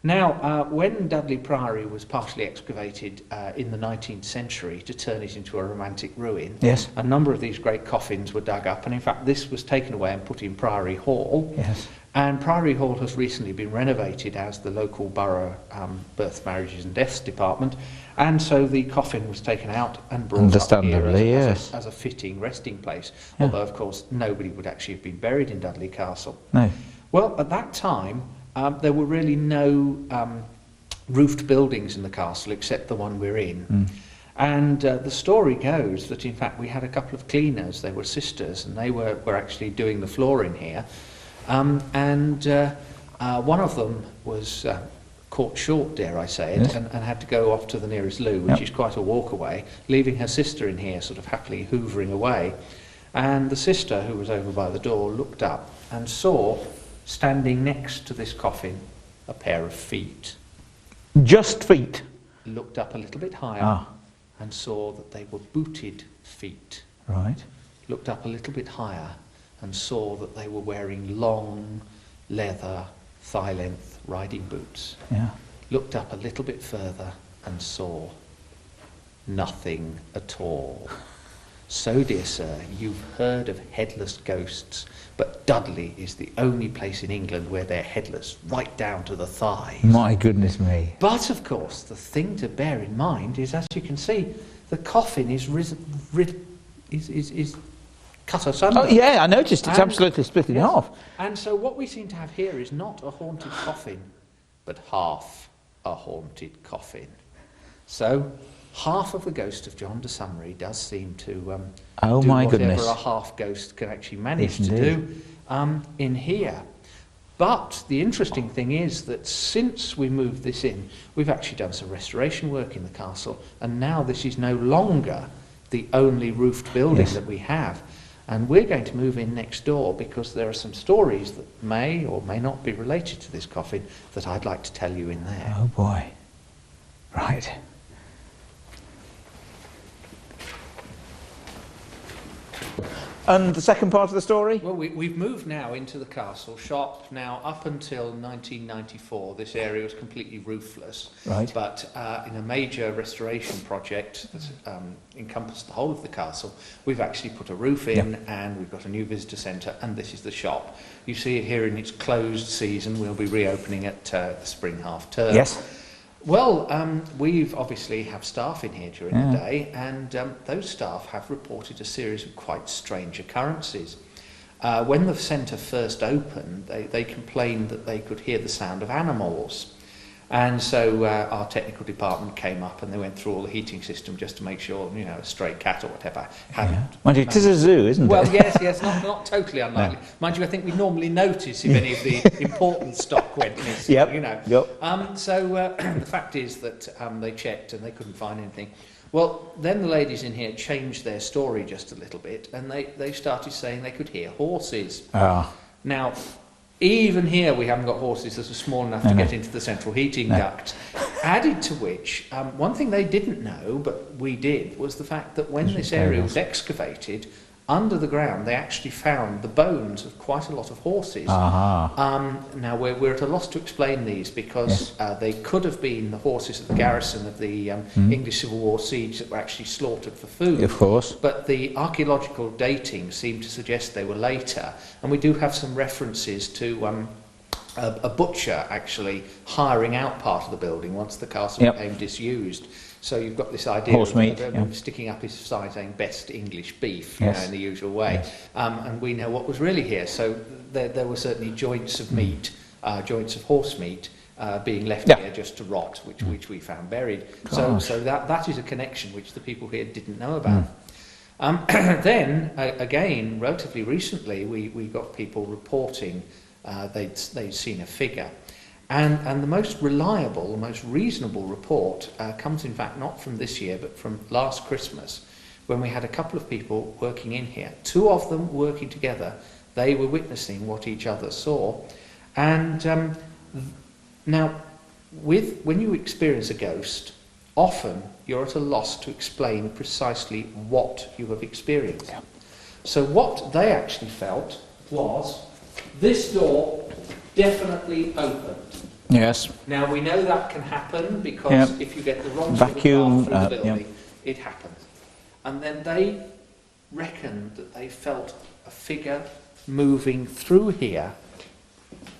Speaker 3: Now, when Dudley Priory was partially excavated in the 19th century to turn it into a romantic ruin, a number of these great coffins were dug up, and in fact this was taken away and put in Priory Hall. And Priory Hall has recently been renovated as the local borough birth, marriages and deaths department, and so the coffin was taken out and brought up here as a fitting resting place, although of course nobody would actually have been buried in Dudley Castle. Well, at that time there were really no roofed buildings in the castle except the one we're in. And the story goes that in fact we had a couple of cleaners, they were sisters, and they were actually doing the floor in here. One of them was caught short, dare I say it,
Speaker 1: Yes.
Speaker 3: and had to go off to the nearest loo, which is quite a walk away, leaving her sister in here sort of happily hoovering away. And the sister, who was over by the door, looked up and saw, standing next to this coffin, a pair of feet.
Speaker 1: Just feet?
Speaker 3: Looked up a little bit higher and saw that they were booted feet.
Speaker 1: Right.
Speaker 3: Looked up a little bit higher and saw that they were wearing long leather thigh-length riding boots.
Speaker 1: Yeah.
Speaker 3: Looked up a little bit further and saw nothing at all. So, dear sir, you've heard of headless ghosts, but Dudley is the only place in England where they're headless, right down to the thighs.
Speaker 1: My goodness me.
Speaker 3: But, of course, the thing to bear in mind is, as you can see, the coffin is cut asunder.
Speaker 1: Oh, yeah, I noticed. It's absolutely split in half.
Speaker 3: And so what we seem to have here is not a haunted coffin, but half a haunted coffin. So half of the ghost of John de Summery does seem to do whatever a half ghost can actually manage to do in here. But the interesting thing is that since we moved this in, we've actually done some restoration work in the castle, and now this is no longer the only roofed building that we have. And we're going to move in next door because there are some stories that may or may not be related to this coffin that I'd like to tell you in there.
Speaker 1: Oh boy. Right. And the second part of the story?
Speaker 3: Well, we've moved now into the castle shop. Now, up until 1994, this area was completely roofless.
Speaker 1: Right.
Speaker 3: But in a major restoration project that encompassed the whole of the castle, we've actually put a roof in, and we've got a new visitor centre, and this is the shop. You see it here in its closed season. We'll be reopening at the spring half term.
Speaker 1: Yes.
Speaker 3: Well, we've obviously have staff in here during the day, and those staff have reported a series of quite strange occurrences. When the centre first opened, they complained that they could hear the sound of animals. And so our technical department came up and they went through all the heating system just to make sure, you know, a stray cat or whatever hadn't.
Speaker 1: Mind you, it is a zoo, isn't it?
Speaker 3: Well, yes, not totally unlikely. No. Mind you, I think we normally notice if any of the important stock went missing, you know. So the fact is that they checked and they couldn't find anything. Well, then the ladies in here changed their story just a little bit, and they started saying they could hear horses. Now, even here we haven't got horses that are small enough to get into the central heating duct. Added to which, one thing they didn't know, but we did, was the fact that when this area was excavated, under the ground they actually found the bones of quite a lot of horses. Now we're at a loss to explain these because they could have been the horses of the garrison of the English Civil War siege that were actually slaughtered for food.
Speaker 1: Of course.
Speaker 3: But the archaeological dating seemed to suggest they were later, and we do have some references to a butcher actually hiring out part of the building once the castle became disused. So you've got this idea
Speaker 1: horse meat,
Speaker 3: of sticking up his sign saying best English beef, you know, in the usual way. And we know what was really here. So there were certainly joints of meat, joints of horse meat, being left here just to rot, which we found buried. So that is a connection which the people here didn't know about. Then, again, relatively recently, we got people reporting they'd seen a figure. And the most reliable, the most reasonable report comes, in fact, not from this year, but from last Christmas, when we had a couple of people working in here. Two of them working together. They were witnessing what each other saw. And now, when you experience a ghost, often you're at a loss to explain precisely what you have experienced. So what they actually felt was this door definitely opened.
Speaker 1: Yes.
Speaker 3: Now we know that can happen because if you get the wrong
Speaker 1: vacuum
Speaker 3: sort of through the building, it happens. And then they reckoned that they felt a figure moving through here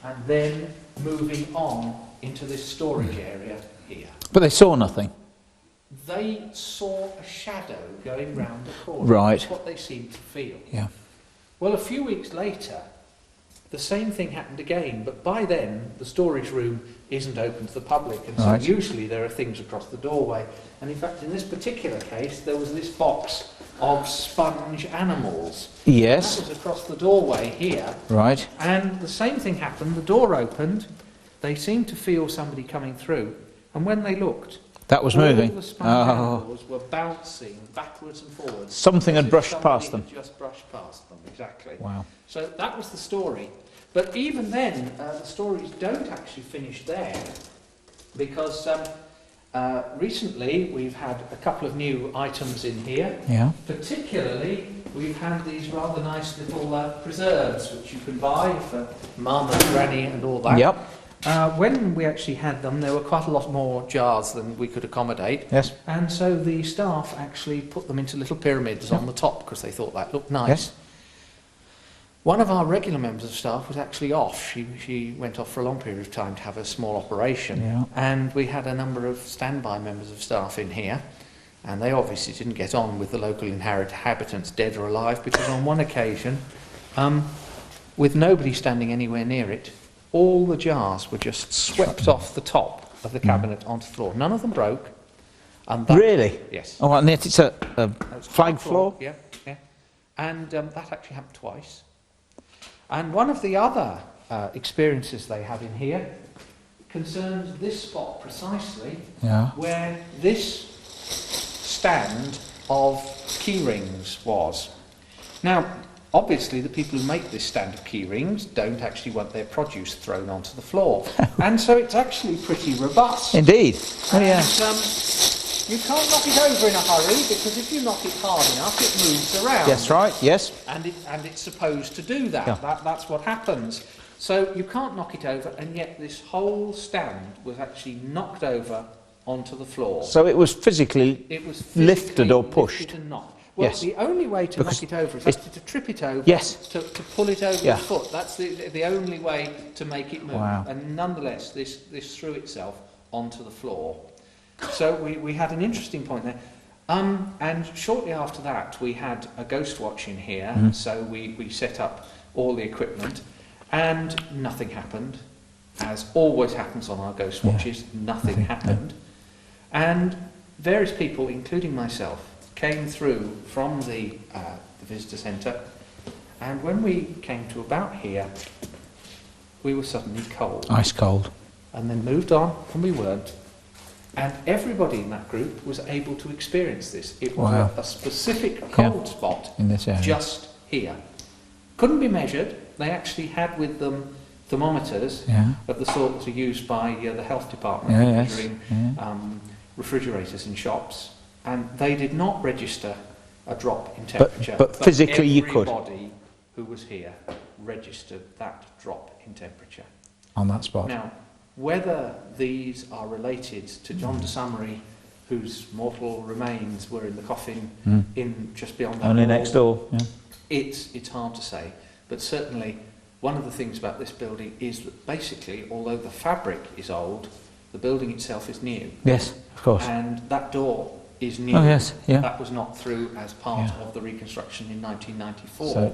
Speaker 3: and then moving on into this storage area here.
Speaker 1: But they saw nothing.
Speaker 3: They saw a shadow going round the corner.
Speaker 1: Right.
Speaker 3: That's what they seemed to feel.
Speaker 1: Yeah.
Speaker 3: Well, a few weeks later, the same thing happened again, but by then the storage room isn't open to the public, and so usually there are things across the doorway. And in fact, in this particular case, there was this box of sponge animals.
Speaker 1: Yes.
Speaker 3: That was across the doorway here.
Speaker 1: Right.
Speaker 3: And the same thing happened. The door opened, they seemed to feel somebody coming through, and when they looked,
Speaker 1: That was
Speaker 3: all
Speaker 1: moving.
Speaker 3: the spandrel doors were bouncing backwards and forwards.
Speaker 1: Something
Speaker 3: as
Speaker 1: had
Speaker 3: if
Speaker 1: brushed
Speaker 3: somebody
Speaker 1: past them.
Speaker 3: had just brushed past them, exactly.
Speaker 1: Wow.
Speaker 3: So that was the story. But even then, the stories don't actually finish there, because recently we've had a couple of new items in here.
Speaker 1: Yeah.
Speaker 3: Particularly, we've had these rather nice little preserves, which you can buy for mum and granny and all that.
Speaker 1: Yep.
Speaker 3: When we actually had them, there were quite a lot more jars than we could accommodate.
Speaker 1: Yes.
Speaker 3: And so the staff actually put them into little pyramids on the top because they thought that looked nice.
Speaker 1: Yes.
Speaker 3: One of our regular members of staff was actually off. She went off for a long period of time to have a small operation.
Speaker 1: Yeah.
Speaker 3: And we had a number of standby members of staff in here. And they obviously didn't get on with the local inhabitants, dead or alive, because on one occasion, with nobody standing anywhere near it, all the jars were just swept off the top of the cabinet onto the floor. None of them broke. And that,
Speaker 1: Really?
Speaker 3: Yes.
Speaker 1: Oh, and it's a
Speaker 3: It's
Speaker 1: flag floor?
Speaker 3: Yeah, yeah. And that actually happened twice. And one of the other experiences they had in here concerns this spot precisely,
Speaker 1: Yeah.
Speaker 3: where this stand of key rings was. Now, obviously, the people who make this stand of key rings don't actually want their produce thrown onto the floor. And so it's actually pretty robust.
Speaker 1: Indeed. Oh, yeah.
Speaker 3: And, you can't knock it over in a hurry, because if you knock it hard enough, it moves around.
Speaker 1: Yes, right. Yes.
Speaker 3: And it's supposed to do that.
Speaker 1: Yeah.
Speaker 3: That's what happens. So you can't knock it over, and yet this whole stand was actually knocked over onto the floor.
Speaker 1: So it was physically
Speaker 3: It was
Speaker 1: lifted or
Speaker 3: physically
Speaker 1: pushed.
Speaker 3: lifted and knocked. Well,
Speaker 1: Yes.
Speaker 3: the only way to
Speaker 1: Because
Speaker 3: knock it over is
Speaker 1: it's-
Speaker 3: actually to trip it over,
Speaker 1: Yes.
Speaker 3: to pull it over
Speaker 1: Yeah.
Speaker 3: the foot. That's the only way to make it move.
Speaker 1: Wow.
Speaker 3: And nonetheless, this threw itself onto the floor. So we had an interesting point there. And shortly after that, we had a ghost watch in here, so we set up all the equipment, and nothing happened. As always happens on our ghost watches, nothing happened. And various people, including myself, came through from the visitor centre, and when we came to about here, we were suddenly cold.
Speaker 1: ice cold.
Speaker 3: And then moved on, and we weren't. And everybody in that group was able to experience this. It was
Speaker 1: Wow.
Speaker 3: a specific cold spot
Speaker 1: In this area.
Speaker 3: just here. Couldn't be measured. They actually had with them thermometers
Speaker 1: Yeah.
Speaker 3: of the sort that are used by the health department
Speaker 1: Yeah,
Speaker 3: for
Speaker 1: yes,
Speaker 3: measuring
Speaker 1: yeah.
Speaker 3: refrigerators in shops. And they did not register a drop in temperature.
Speaker 1: But physically you could.
Speaker 3: Everybody who was here registered that drop in temperature.
Speaker 1: On that spot.
Speaker 3: Now, whether these are related to John de Summary, whose mortal remains were in the coffin in just beyond that
Speaker 1: Only
Speaker 3: wall,
Speaker 1: next door. Yeah.
Speaker 3: it's hard to say. But certainly, one of the things about this building is that basically, although the fabric is old, the building itself is new.
Speaker 1: Yes, of course.
Speaker 3: And that door is new.
Speaker 1: Oh, yes, yeah.
Speaker 3: That was not through as part
Speaker 1: Yeah.
Speaker 3: of the reconstruction in 1994.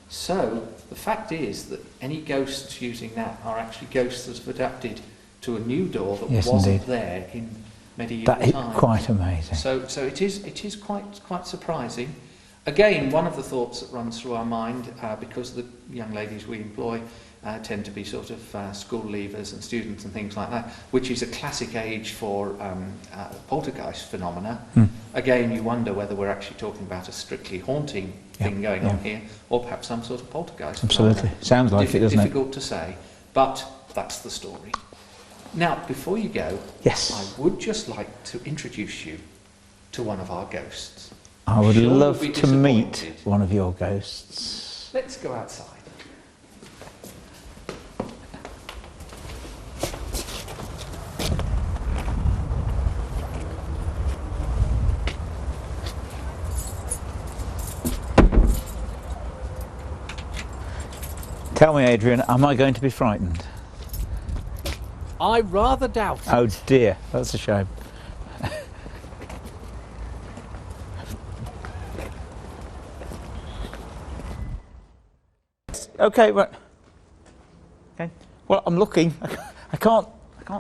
Speaker 3: So the fact is that any ghosts using that are actually ghosts that have adapted to a new door that
Speaker 1: Yes,
Speaker 3: wasn't
Speaker 1: indeed.
Speaker 3: there in medieval
Speaker 1: That is
Speaker 3: times.
Speaker 1: quite amazing.
Speaker 3: So it is quite surprising. Again, one of the thoughts that runs through our mind, because the young ladies we employ tend to be sort of school leavers and students and things like that, which is a classic age for poltergeist phenomena. Again, you wonder whether we're actually talking about a strictly haunting thing going on here, or perhaps some sort of poltergeist
Speaker 1: Absolutely.
Speaker 3: phenomena.
Speaker 1: Sounds like it, doesn't it?
Speaker 3: Difficult to say, but that's the story. Now, before you go,
Speaker 1: Yes.
Speaker 3: I would just like to introduce you to one of our ghosts.
Speaker 1: I would
Speaker 3: Sure
Speaker 1: love
Speaker 3: you'll be
Speaker 1: to meet
Speaker 3: disappointed.
Speaker 1: one of your ghosts.
Speaker 3: Let's go outside.
Speaker 1: Tell me, Adrian, am I going to be frightened?
Speaker 3: I rather doubt it.
Speaker 1: Oh dear, that's a shame. Okay, right. Okay. Well, I'm looking. I can't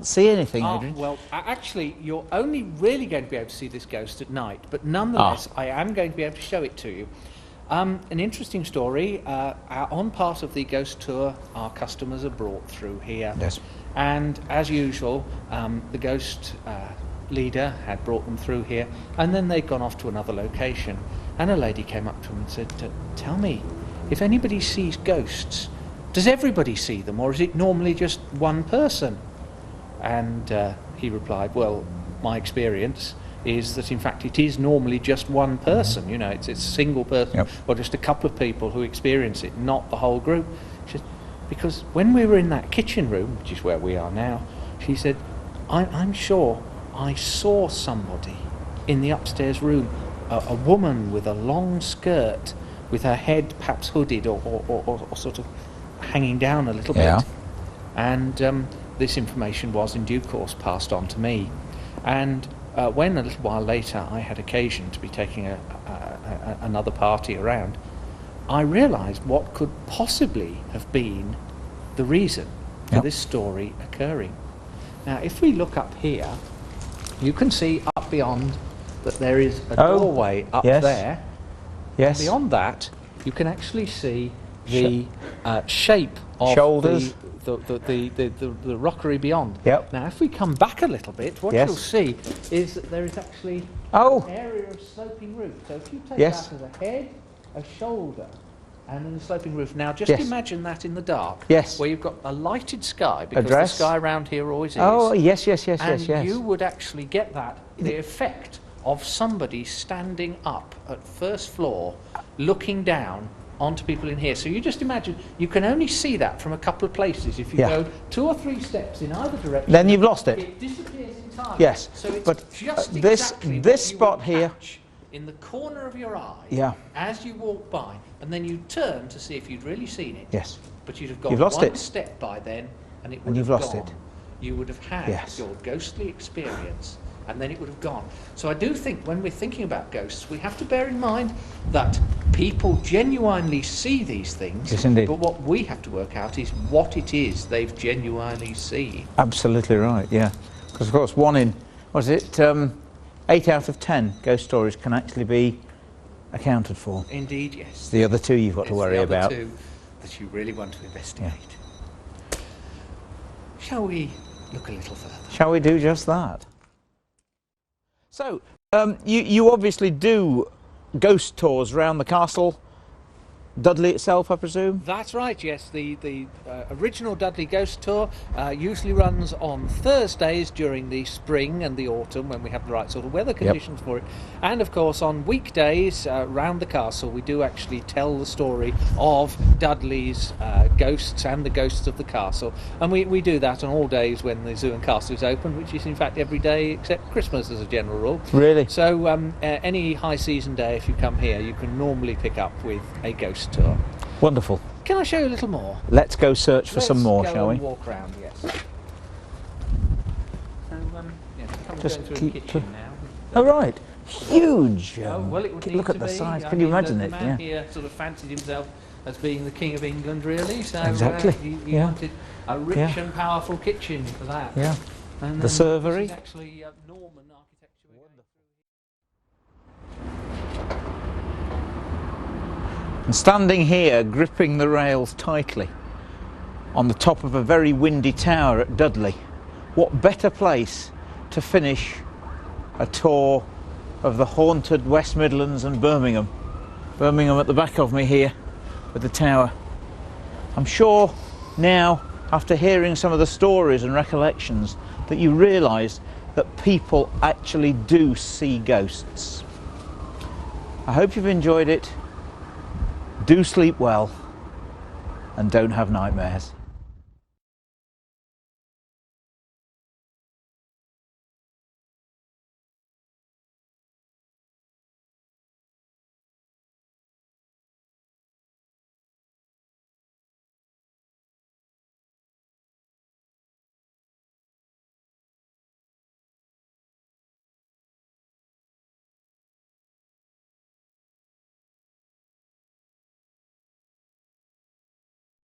Speaker 1: see anything, Adrian.
Speaker 3: Well, actually, you're only really going to be able to see this ghost at night, but nonetheless, I am going to be able to show it to you. An interesting story. On part of the ghost tour, our customers are brought through here.
Speaker 1: Yes.
Speaker 3: And as usual, the ghost leader had brought them through here, and then they'd gone off to another location. And a lady came up to him and said, "Tell me, if anybody sees ghosts, does everybody see them, or is it normally just one person?" And he replied, "Well, my experience is that in fact it is normally just one person, you know, it's a single person,
Speaker 1: Yep.
Speaker 3: or just a couple of people who experience it, not the whole group." She said, "Because when we were in that kitchen room, which is where we are now," she said, I'm sure I saw somebody in the upstairs room, a woman with a long skirt, with her head perhaps hooded or sort of hanging down a little
Speaker 1: Yeah.
Speaker 3: bit." And this information was in due course passed on to me. And when a little while later I had occasion to be taking another party around, I realised what could possibly have been the reason for
Speaker 1: Yep.
Speaker 3: this story occurring. Now, if we look up here, you can see up beyond that there is a doorway up
Speaker 1: yes.
Speaker 3: there.
Speaker 1: Yes.
Speaker 3: Beyond that, you can actually see the shape of
Speaker 1: Shoulders.
Speaker 3: the rockery beyond.
Speaker 1: Yep.
Speaker 3: Now, if we come back a little bit, what
Speaker 1: Yes.
Speaker 3: you'll see is that there is actually
Speaker 1: Oh.
Speaker 3: an area of sloping roof. So if you take
Speaker 1: Yes.
Speaker 3: that as a head, a shoulder, and then a sloping roof. Now, just
Speaker 1: Yes.
Speaker 3: imagine that in the dark.
Speaker 1: Yes.
Speaker 3: Where you've got a lighted sky, because
Speaker 1: dress.
Speaker 3: the sky around here always is.
Speaker 1: Oh, yes, yes, yes,
Speaker 3: And
Speaker 1: yes, yes.
Speaker 3: you would actually get the effect of somebody standing up at first floor, looking down onto people in here. So you just imagine, you can only see that from a couple of places. If you
Speaker 1: Yeah.
Speaker 3: go 2 or 3 steps in either direction,
Speaker 1: Then you've lost it.
Speaker 3: It disappears entirely.
Speaker 1: Yes,
Speaker 3: So it's
Speaker 1: but,
Speaker 3: just
Speaker 1: this
Speaker 3: exactly
Speaker 1: this
Speaker 3: what you
Speaker 1: spot
Speaker 3: would
Speaker 1: here.
Speaker 3: catch in the corner of your eye,
Speaker 1: Yeah.
Speaker 3: as you walk by, and then you turn to see if you'd really seen it.
Speaker 1: Yes.
Speaker 3: But you'd have gone
Speaker 1: You've lost
Speaker 3: one
Speaker 1: it.
Speaker 3: step by then, and it would
Speaker 1: And you've
Speaker 3: have
Speaker 1: lost
Speaker 3: gone.
Speaker 1: it.
Speaker 3: You would have had
Speaker 1: Yes.
Speaker 3: your ghostly experience, and then it would have gone. So I do think when we're thinking about ghosts, we have to bear in mind that people genuinely see these things.
Speaker 1: Yes, indeed.
Speaker 3: But what we have to work out is what it is they've genuinely seen.
Speaker 1: Absolutely right, yeah. Because, of course, 8 out of 10 ghost stories can actually be accounted for.
Speaker 3: Indeed, yes.
Speaker 1: The other 2 you've got to
Speaker 3: It's
Speaker 1: worry
Speaker 3: the other
Speaker 1: about.
Speaker 3: 2 that you really want to investigate. Shall we look a little further?
Speaker 1: Shall we do just that? So, you obviously do ghost tours around the castle, Dudley itself, I presume?
Speaker 3: That's right, yes. The original Dudley Ghost Tour usually runs on Thursdays during the spring and the autumn, when we have the right sort of weather conditions for it. And of course on weekdays round the castle we do actually tell the story of Dudley's ghosts and the ghosts of the castle. And we do that on all days when the zoo and castle is open, which is in fact every day except Christmas as a general rule.
Speaker 1: Really?
Speaker 3: So any high season day, if you come here, you can normally pick up with a ghost tour.
Speaker 1: Wonderful.
Speaker 3: Can I show you a little more?
Speaker 1: Let's go search for some more,
Speaker 3: Let's go
Speaker 1: shall we?
Speaker 3: and walk round, yes. So, come
Speaker 1: Just
Speaker 3: going through
Speaker 1: keep
Speaker 3: the kitchen now.
Speaker 1: Oh, right. Huge.
Speaker 3: Well, it would need
Speaker 1: look
Speaker 3: to
Speaker 1: at the
Speaker 3: be.
Speaker 1: size.
Speaker 3: I
Speaker 1: Can you
Speaker 3: mean,
Speaker 1: imagine
Speaker 3: the
Speaker 1: it?
Speaker 3: man
Speaker 1: Yeah.
Speaker 3: here sort of fancied himself as being the King of England, really. So
Speaker 1: Exactly,
Speaker 3: he
Speaker 1: yeah.
Speaker 3: wanted a rich
Speaker 1: Yeah.
Speaker 3: and powerful kitchen for that.
Speaker 1: Yeah.
Speaker 3: And
Speaker 1: The
Speaker 3: this
Speaker 1: servery.
Speaker 3: is actually Norman architecture.
Speaker 1: And standing here, gripping the rails tightly, on the top of a very windy tower at Dudley, what better place to finish a tour of the haunted West Midlands and Birmingham. Birmingham at the back of me here, with the tower. I'm sure now, after hearing some of the stories and recollections, that you realise that people actually do see ghosts. I hope you've enjoyed it. Do sleep well and don't have nightmares.